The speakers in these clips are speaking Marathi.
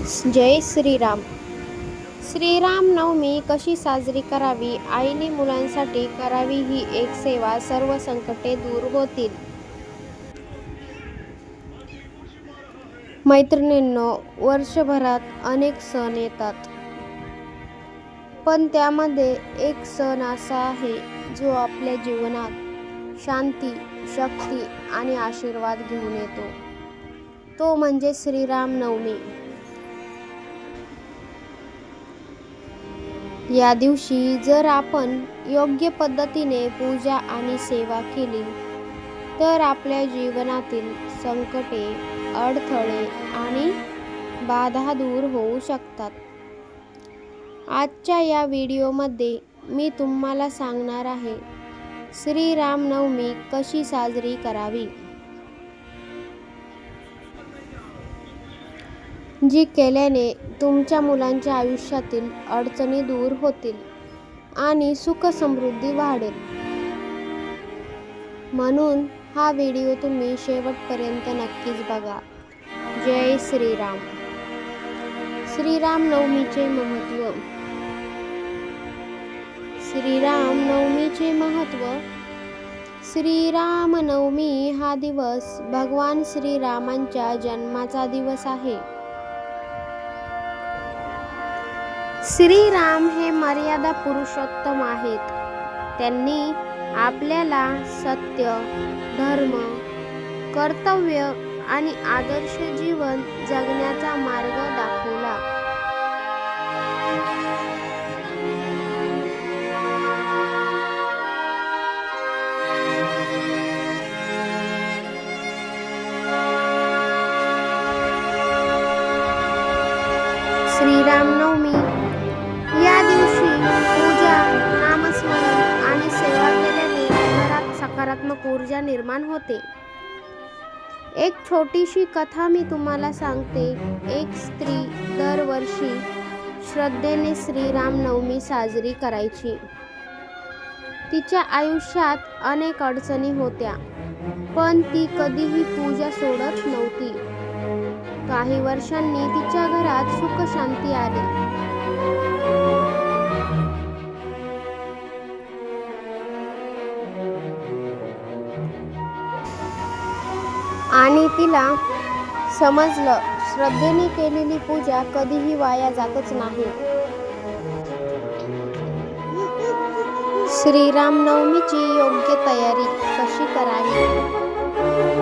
जय श्रीराम. श्रीराम नवमी कशी साजरी करावी? आईने मुलांसाठी करावी ही एक सेवा, सर्व संकटे दूर होतील. मैत्रिणींनो, वर्षभरात अनेक सण येतात, पण त्यामध्ये एक सण असा आहे जो आपल्या जीवनात शांती, शक्ती आणि आशीर्वाद घेऊन येतो. तो म्हणजे श्रीराम नवमी. या दिवशी जर आपण योग्य पद्धतीने पूजा आणि सेवा केली तर आपल्या जीवनातील संकटे, अडथळे आणि बाधा दूर होऊ शकतात. आजच्या या व्हिडिओमध्ये मी तुम्हाला सांगणार आहे श्रीराम नवमी कशी साजरी करावी, जी केल्याने तुमच्या मुलांच्या आयुष्यातील अडचणी दूर होतील आणि सुख समृद्धी वाढेल. म्हणून हा व्हिडिओ तुम्ही शेवटपर्यंत नक्कीच बघा. जय श्रीराम. श्रीराम नवमीचे महत्त्व. श्रीराम नवमीचे महत्त्व. श्रीराम नवमी हा दिवस भगवान श्रीरामांच्या जन्माचा दिवस आहे. श्रीराम हे मर्यादा पुरुषोत्तम आहेत. त्यांनी आपल्याला सत्य, धर्म, कर्तव्य आणि आदर्श जीवन जगण्याचा मार्ग दाखवला. श्रीराम नवमी या दिवशी पूजा, नामस्मरण आणि सेवा केल्याने घरात सकारात्मक ऊर्जा निर्माण होते. एक छोटीशी कथा मी तुम्हाला सांगते. एक स्त्री दरवर्षी श्रद्धेने श्रीराम नवमी साजरी करायची. तिच्या आयुष्यात अनेक अडचणी होत्या, पण ती कधीही पूजा सोडत नव्हती. काही वर्षांनी तिच्या घरात सुख शांती आली. आणि तिला समजलं, श्रद्धेने केलेली पूजा कधीही वाया जातच नाही. श्रीराम नवमीची योग्य तयारी कशी करावी?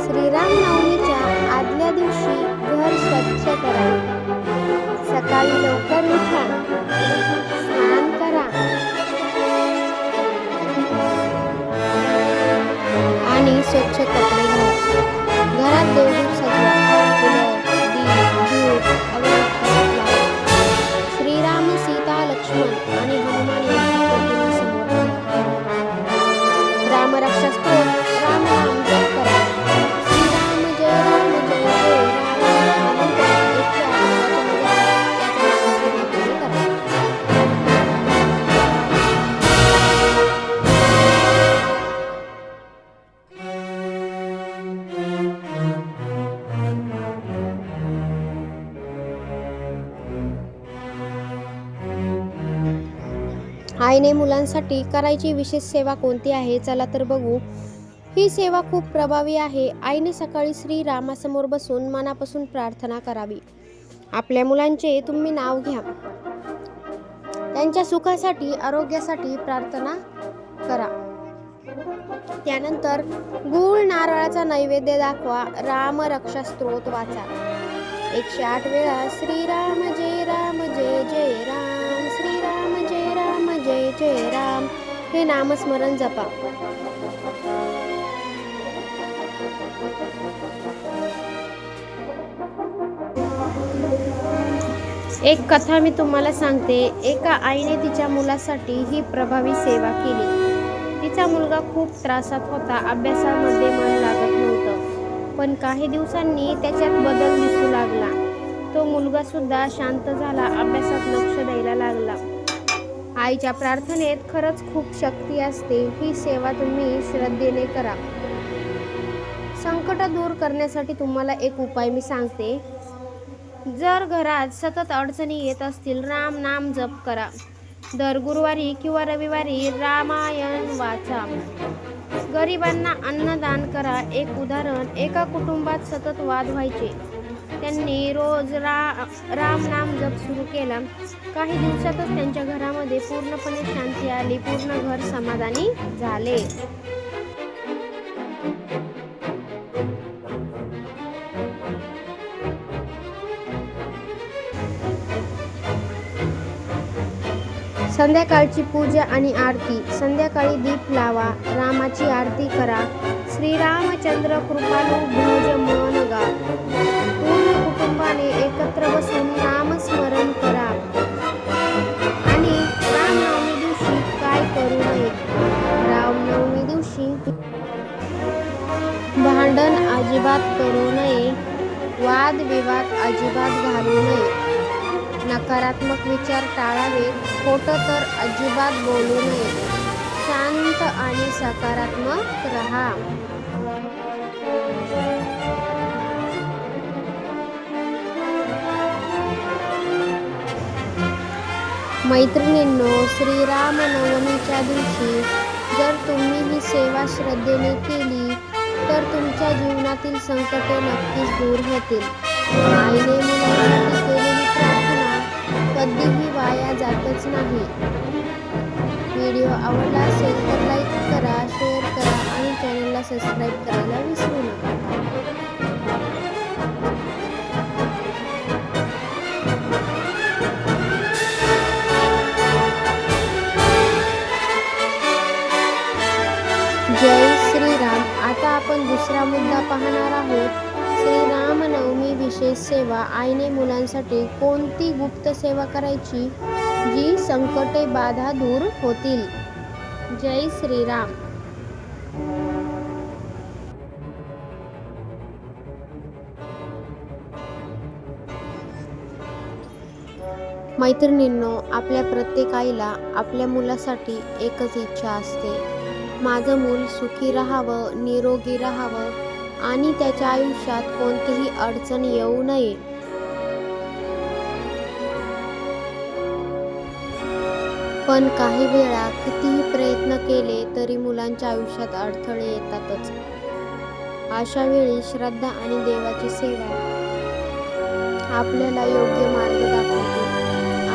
श्रीराम नवमीच्या आदल्या दिवशी घर स्वच्छ करा. सकाळी लवकर उठा, स्नान करा आणि स्वच्छ कपडे घाला. घरात देवदूत सजवा. फुलं, दीप, धूप, अगरबत्ती लावा. श्रीराम, सीता, लक्ष्मण आणि हनुमान यांच्या प्रतिमा समोर रामरक्षा स्तोत्र, राम नाम जप करा. श्रीराम जय राम जय जय राम राम 108 करा. आईने मुलांसाठी करायची विशेष सेवा कोणती आहे? चला तर बघू. ही सेवा खूप प्रभावी आहे. आईने सकाळी श्रीरामासमोर बसून मनापासून प्रार्थना करावी. आपल्या मुलांचे तुम्ही नाव घ्या. त्यांच्या सुखासाठी, आरोग्यासाठी प्रार्थना करा. त्यानंतर गूळ नारळाचा नैवेद्य दाखवा. राम रक्षा स्तोत्र वाचा. 108 वेळा श्रीराम जय राम जय जय राम, श्रीराम जय राम जय जय राम हे नामस्मरण जपा. एक कथा मी तुम्हाला सांगते. एका आईने तिच्या मुलासाठी ही प्रभावी सेवा केली. तिचा मुलगा खूप त्रासात होता. अभ्यासामध्ये मन लागत नव्हतं, पण काही दिवसांनी त्याच्यात बदल दिसू लागला. तो मुलगा सुद्धा शांत झाला, अभ्यासात लक्ष द्यायला लागला. आईच्या प्रार्थनेत खरंच खूप शक्ती असते. ही सेवा तुम्ही श्रद्धेने करा. संकट दूर करण्यासाठी तुम्हाला एक उपाय मी सांगते. जर घरात सतत अडचणी येत असतील, राम नाम जप करा. दर गुरुवारी किंवा रविवारी रामायण वाचा. गरिबांना अन्नदान करा. एक उदाहरण, एका कुटुंबात सतत वाद व्हायचे. त्यांनी रोज राम नाम जप सुरू केला. काही दिवसातच त्यांच्या घरामध्ये पूर्णपणे शांती आली. पूर्ण घर समाधानी झाले. संध्याकाळची पूजा आणि आरती. संध्याकाळी दीप लावा. रामाची आरती करा. श्रीरामचंद्र कृपालू भज मन गा. पूर्ण कुटुंबाने एकत्र बसून नामस्मरण करा. आणि रामनवमी दिवशी काय करू नये? रामनवमी दिवशी भांडण अजिबात करू नये. वादविवाद अजिबात घालू नये. नकारात्मक विचार टाळावेत. खोटं तर अजिबात बोलू नये. शांत आणि सकारात्मक रहा. मैत्रिणींनो, श्रीरामनवमीच्या दिवशी जर तुम्ही ही सेवा श्रद्धेने केली तर तुमच्या जीवनातील संकटे नक्कीच दूर होतील. आईने मुलांसाठी केलेली प्रार्थना कधीही वाया जातच नाही. व्हिडिओ आवडला असेल तर लाईक करा, शेअर करा आणि चॅनलला सबस्क्राईब करायला विसरू नका. जय श्रीराम. आता आपण दुसरा मुद्दा पाहणार आहोत. श्रीरामनवमी विशेष सेवा. आईने मुलांसाठी कोणती गुप्त सेवा करायची जी संकटे बाधा दूर होतील? जय श्रीराम. मैत्रिणींनो, आपल्या प्रत्येक आईला आपल्या मुलासाठी एकच इच्छा असते. माझं मूल सुखी राहावं, निरोगी राहावं आणि त्याच्या आयुष्यात कोणतीही अडचण येऊ नये. पण काही वेळा कितीही प्रयत्न केले तरी मुलांच्या आयुष्यात अडथळे येतातच. अशा वेळी श्रद्धा आणि देवाची सेवा आपल्याला योग्य मार्ग दाखवते.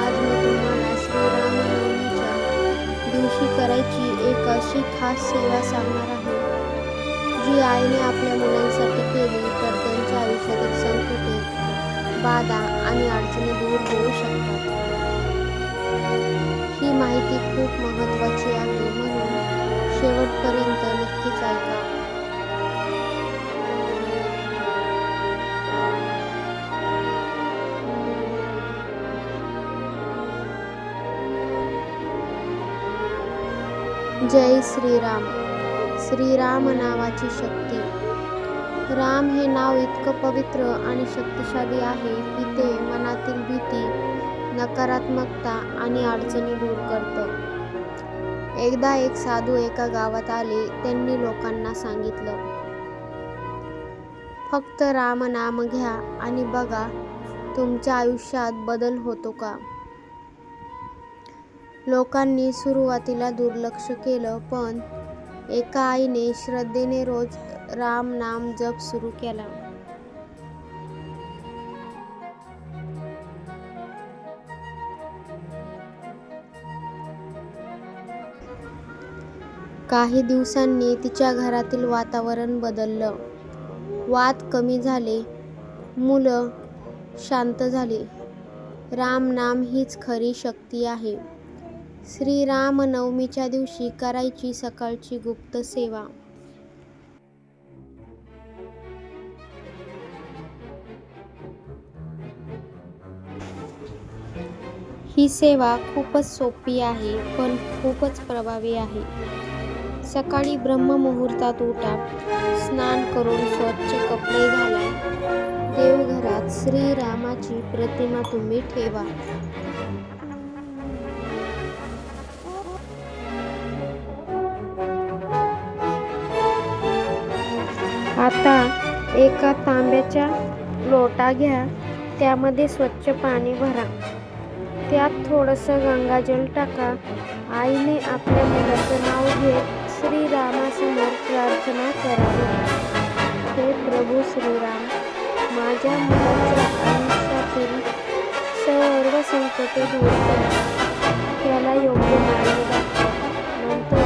आज मी तुम्हाला श्रीरामनवमीच्या दिवशी करायची एक अशी खास सेवा सांगणार आहे जी आईने आपल्या मुलांसाठी केली तर त्यांच्या आयुष्यातील संकटे, बाधा आणि अडचणी दूर होऊ शकतात. ही माहिती खूप महत्त्वाची आहे, म्हणून शेवटपर्यंत नक्कीच ऐका. जय श्रीराम. श्रीराम नावाची शक्ती. राम हे नाव इतकं पवित्र आणि शक्तिशाली आहे की ते मनातील भीती, नकारात्मकता आणि अडचणी दूर करतं. एकदा एक साधू एका गावात आले. त्यांनी लोकांना सांगितलं, फक्त राम नाम घ्या आणि बघा तुमच्या आयुष्यात बदल होतो का. लोकांनी सुरुवातीला दुर्लक्ष केलं, पण एका आईने श्रद्धेने रोज राम नाम जप सुरू केला. काही दिवसांनी तिच्या घरातील वातावरण बदललं. वाद कमी झाले. मुलं शांत झाली. राम नाम हीच खरी शक्ती आहे. श्रीरामनवमीच्या दिवशी करायची सकाळची गुप्त सेवा. ही सेवा खूपच सोपी आहे, पण खूपच प्रभावी आहे. सकाळी ब्रह्ममुहूर्तात उठा. स्नान करून स्वच्छ कपडे घाला. देवघरात श्रीरामाची प्रतिमा तुम्ही ठेवा. आता एका तांब्याचा लोटा घ्या. त्यामध्ये स्वच्छ पाणी भरा. त्यात थोडंसं गंगाजल टाका. आईने आपल्या मुलाचं नाव घेत श्रीरामासमोर प्रार्थना करावी. हे प्रभू श्रीराम, माझ्या मुलाच्या आयुष्यातील सर्व संकटे दूर करा. त्याला योग्य मार्ग दाखवा. नंतर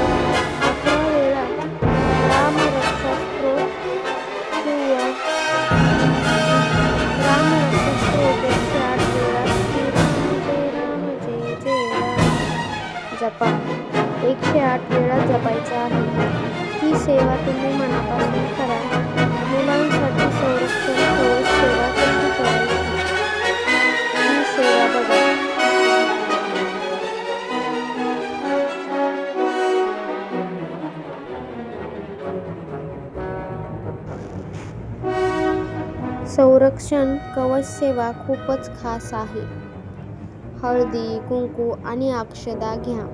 11 वेळा रामरक्षा स्तोत्र किंवा रामरक्षा स्तोत्र 108 वेळा श्रीराम जय राम जय जय राम जपा. 108 वेळा जपायचा आहे. ही सेवा तुम्ही मनापासून करा. मुलांसाठी संरक्षण कवच सेवा कशी करायची ही सेवा बघा. संरक्षण कवच सेवा खूपच खास आहे. हळदी, कुंकू आणि अक्षदा घ्या.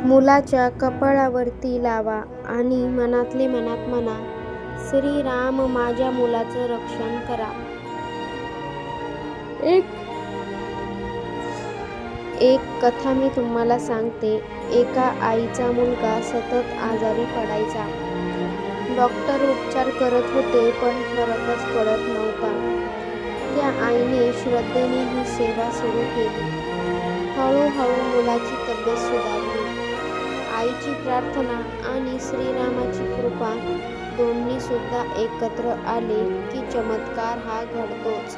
मुलाच्या कपाळावरती लावा आणि मनातले मनात म्हणा, श्रीराम माझ्या मुलाचं रक्षण करा. एक कथा मी तुम्हाला सांगते. एका आईचा मुलगा सतत आजारी पडायचा. डॉक्टर उपचार करत होते पण फरकच पडत नव्हता. त्या आईने श्रद्धेने ही सेवा सुरू केली. हळूहळू मुलाची तब्येत सुधारली. आईची प्रार्थना आणि श्रीरामाची कृपा दोन्ही सुद्धा एकत्र आले की चमत्कार हा घडतोच.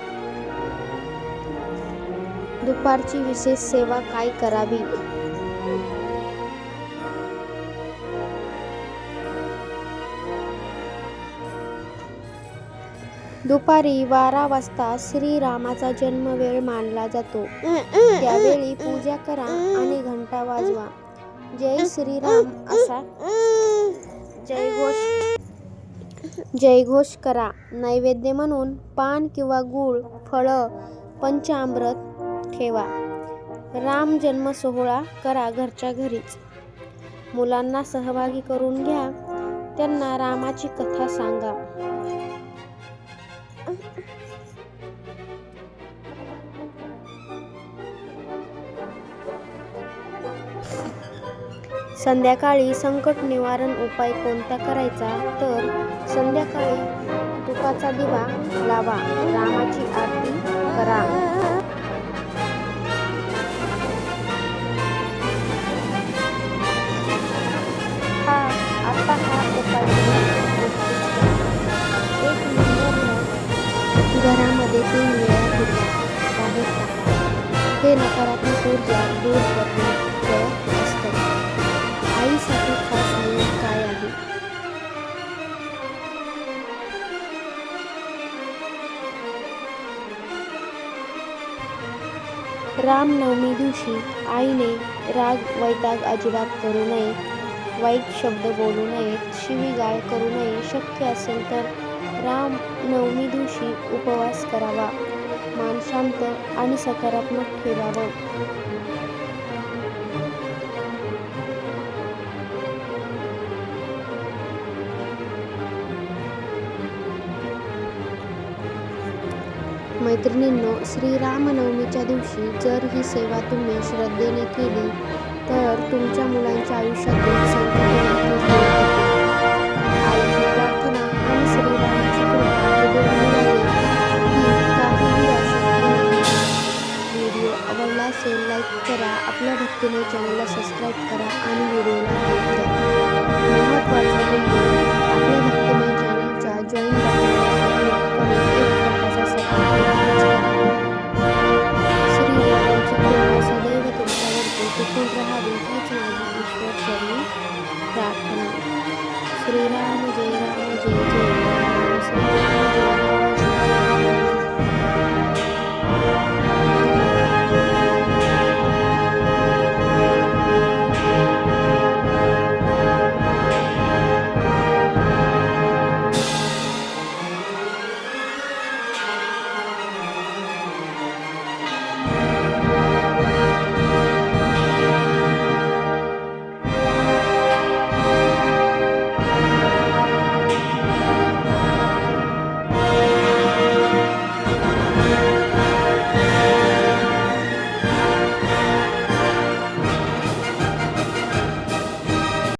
दुपारची विशेष सेवा काय करावी? दुपारी 12 वाजता श्रीरामाचा जन्मवेळ मानला जातो. त्यावेळी पूजा करा आणि घंटा वाजवा. जय श्रीराम असा जयघोष करा. नैवेद्य म्हणून पान किंवा गूळ, फळं, पंचामृत ठेवा. राम जन्म सोहळा करा घरच्या घरीच. मुलांना सहभागी करून घ्या. त्यांना रामाची कथा सांगा. संध्याकाळी संकट निवारण उपाय कोणता करायचा? तर संध्याकाळी तुपाचा दिवा लावा. रामाची आरती करा. आता हा उपाय एक लिंबू घरामध्ये 3 वेळा फिरवा. बाहेर टाका. हे नकारात्मक ऊर्जा दूर करत असतं. आईसाठी खास नियम काय आहे? रामनवमी दिवशी आईने राग वैताग अजिबात करू नये. वाईट शब्द बोलू नयेत. शिवीगाळ करू नये. शक्य असेल तर रामनवमी दिवशी उपवास करावा. मन शांत आणि सकारात्मक ठेवावं. मैत्रिणींनो, श्रीरामनवमीच्या दिवशी जर ही सेवा तुम्ही श्रद्धेने केली तर तुमच्या मुलांच्या आयुष्यातील संकटे नक्कीच दूर